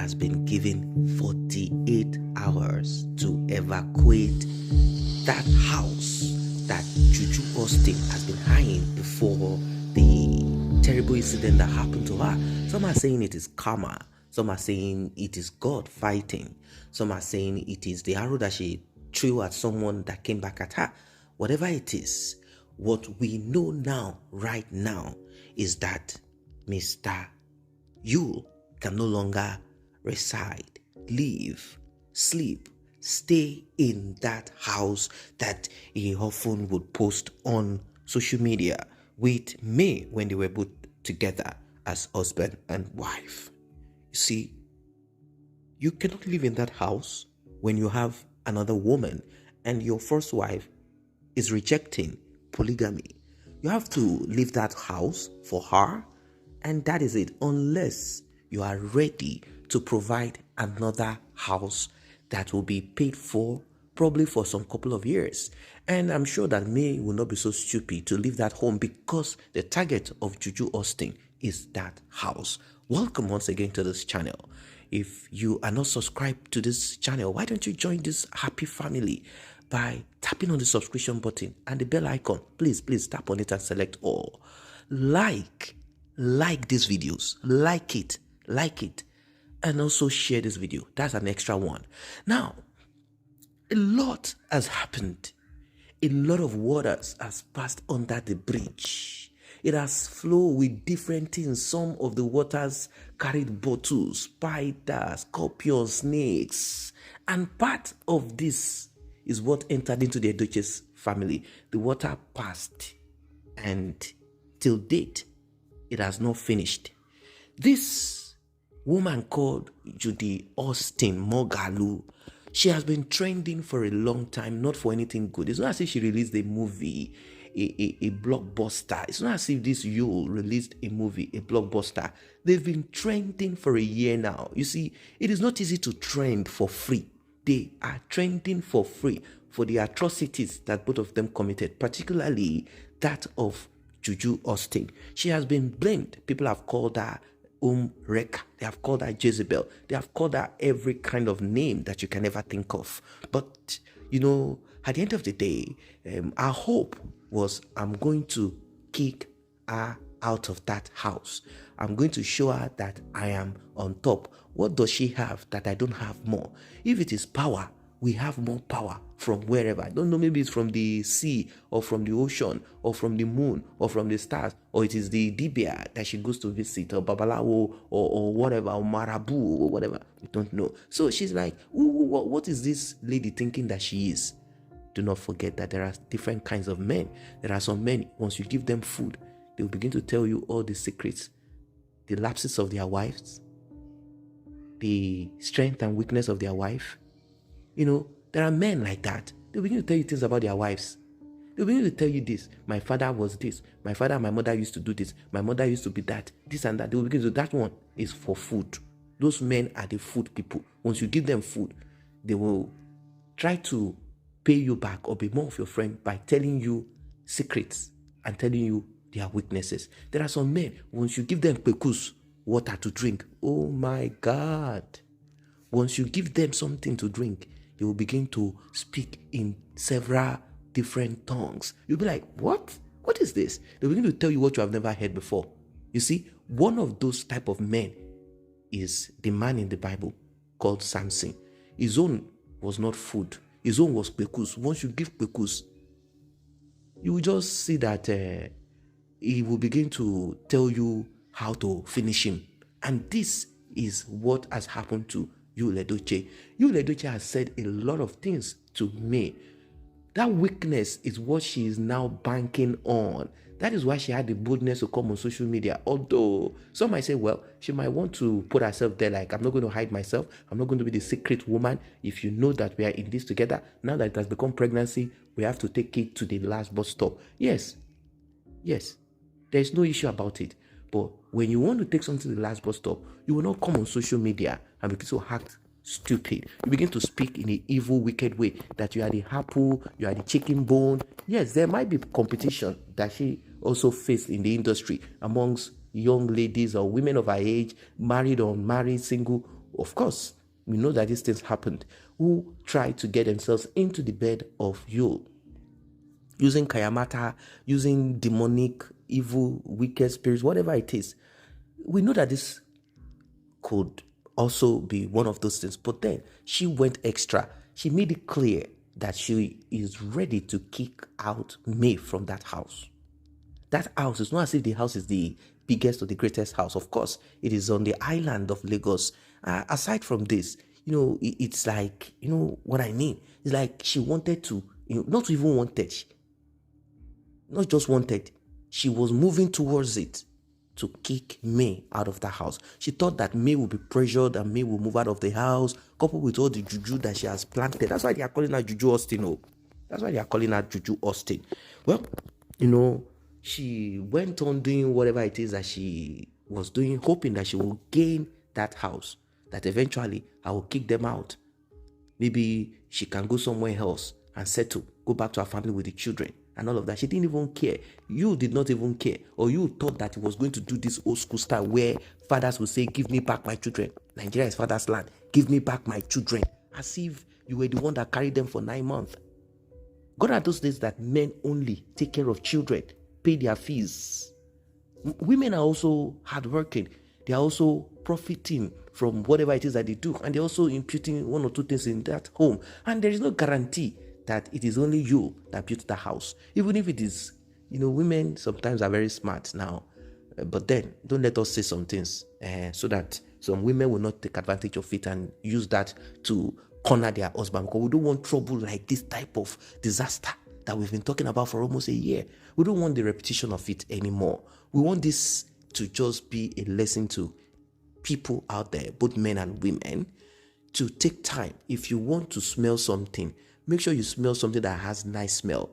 has been given 48 hours to evacuate that house that Juju Austin has been eyeing before the terrible incident that happened to her. Some are saying it is karma. Some are saying it is God fighting. Some are saying it is the arrow that she threw at someone that came back at her. Whatever it is, what we know now, right now, is that Mr. Yul can no longer reside, live, sleep, stay in that house that he often would post on social media with May when they were both together as husband and wife. You see, you cannot live in that house when you have another woman and your first wife is rejecting polygamy. You have to leave that house for her, and that is it, unless you are ready to provide another house that will be paid for probably for some couple of years. And I'm sure that May will not be so stupid to leave that home because the target of Juju Austin is that house. Welcome once again to this channel. If you are not subscribed to this channel, why don't you join this happy family by tapping on the subscription button and the bell icon? Please tap on it and select all. Like these videos, like it, and also share this video. That's an extra one. Now, a lot has happened. A lot of waters has passed under the bridge. It has flowed with different things. Some of the waters carried bottles, spiders, scorpions, snakes. And part of this is what entered into the Edochie's family. The water passed, and till date, it has not finished. This woman called Judy Austin Moghalu, she has been trending for a long time, not for anything good. It's not as if she released a movie, a blockbuster. It's not as if this Yul released a movie, a blockbuster. They've been trending for a year now. You see, it is not easy to trend for free. They are trending for free for the atrocities that both of them committed, particularly that of Juju Austin. She has been blamed. People have called her Reka. They have called her Jezebel. They have called her every kind of name that you can ever think of. But, you know, at the end of the day, our hope was, I'm going to kick her out of that house. I'm going to show her that I am on top. What does she have that I don't have more? If it is power, we have more power from wherever. I don't know, maybe it's from the sea or from the ocean or from the moon or from the stars, or it is the Dibia that she goes to visit, or Babalawo or whatever, or Marabu or whatever. We don't know. So she's like, what is this lady thinking that she is? Do not forget that there are different kinds of men. There are some men, once you give them food, they will begin to tell you all the secrets, the lapses of their wives, the strength and weakness of their wife. You know, there are men like that. They'll begin to tell you things about their wives. They'll begin to tell you this. My father was this. My father and my mother used to do this. My mother used to be that. This and that. They will begin to, that one is for food. Those men are the food people. Once you give them food, they will try to pay you back or be more of your friend by telling you secrets and telling you their weaknesses. There are some men, once you give them pekus, water to drink, oh my God. Once you give them something to drink, they will begin to speak in several different tongues. You'll be like, what? What is this? They'll begin to tell you what you have never heard before. You see, one of those type of men is the man in the Bible called Samson. His own was not food. His own was pekus. Once you give pekus, you will just see that he will begin to tell you how to finish him. And this is what has happened to Yul Edochie. Yul Edochie has said a lot of things to me. That weakness is what she is now banking on. That is why she had the boldness to come on social media. Although some might say, well, she might want to put herself there like, I'm not going to hide myself. I'm not going to be the secret woman. If you know that we are in this together, now that it has become pregnancy, we have to take it to the last bus stop. Yes, there's no issue about it. But when you want to take something to the last bus stop, you will not come on social media and begin to act stupid. You begin to speak in an evil, wicked way that you are the apple, you are the chicken bone. Yes, there might be competition that she also faced in the industry amongst young ladies or women of her age, married or unmarried, single, of course, we know that these things happened, who tried to get themselves into the bed of Yul, using Kayamata, using demonic, evil, wicked spirits, whatever it is. We know that this could also be one of those things. But then she went extra. She made it clear that she is ready to kick out May from that house. That house is not as if the house is the biggest or the greatest house. Of course, it is on the island of Lagos. Aside from this, it's like, what I mean? It's like she wanted to, not even wanted, not just wanted, she was moving towards it to kick May out of the house. She thought that May would be pressured and May will move out of the house, coupled with all the juju that she has planted. That's why they are calling her Juju Austin. Oh, that's why they are calling her Juju Austin. Well, she went on doing whatever it is that she was doing, hoping that she will gain that house, that eventually I will kick them out. Maybe she can go somewhere else and settle, go back to her family with the children and all of that. She didn't even care. You did not even care. Or you thought that it was going to do this old school style where fathers will say, give me back my children. Nigeria is father's land. Give me back my children. As if you were the one that carried them for 9 months. God are those days that men only take care of children, pay their fees. Women are also hardworking. They are also profiting from whatever it is that they do. And they're also imputing one or two things in that home. And there is no guarantee that it is only you that built the house. Even if it is, women sometimes are very smart now. But then, don't let us say some things so that some women will not take advantage of it and use that to corner their husband. Because we don't want trouble like this type of disaster that we've been talking about for almost a year. We don't want the repetition of it anymore. We want this to just be a lesson to people out there, both men and women, to take time. If you want to smell something, make sure you smell something that has nice smell.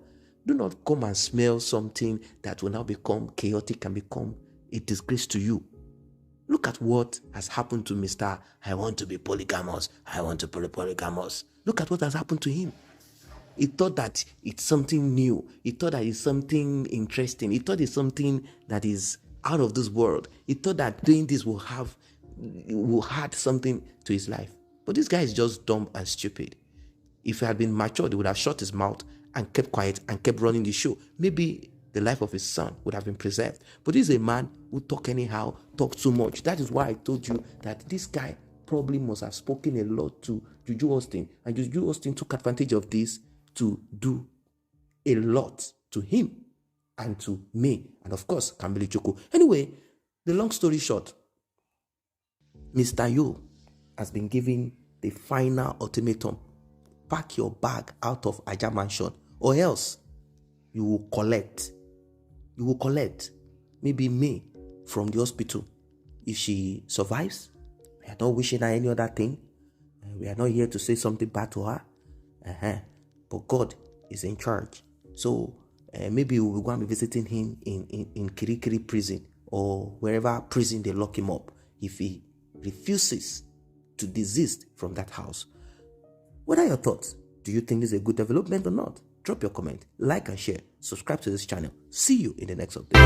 Do not come and smell something that will now become chaotic and become a disgrace to you. Look at what has happened to Mr. I want to be polygamous. I want to be polygamous. Look at what has happened to him. He thought that it's something new. He thought that it's something interesting. He thought it's something that is out of this world. He thought that doing this will add something to his life. But this guy is just dumb and stupid. If he had been mature, he would have shut his mouth and kept quiet and kept running the show. Maybe the life of his son would have been preserved. But this is a man who talk anyhow, talk too much. That is why I told you that this guy probably must have spoken a lot to Juju Austin. And Juju Austin took advantage of this to do a lot to him and to me. And of course, Kambili Choko. Anyway, the long story short, Mr. Yul has been given the final ultimatum. Pack your bag out of Aja Mansion or else you will collect. You will collect maybe May from the hospital. If she survives, we are not wishing her any other thing. We are not here to say something bad to her. But God is in charge. So maybe we will go and be visiting him in Kirikiri prison or wherever prison they lock him up if he refuses to desist from that house. What are your thoughts? Do you think this is a good development or not? Drop your comment, like and share, subscribe to this channel. See you in the next update.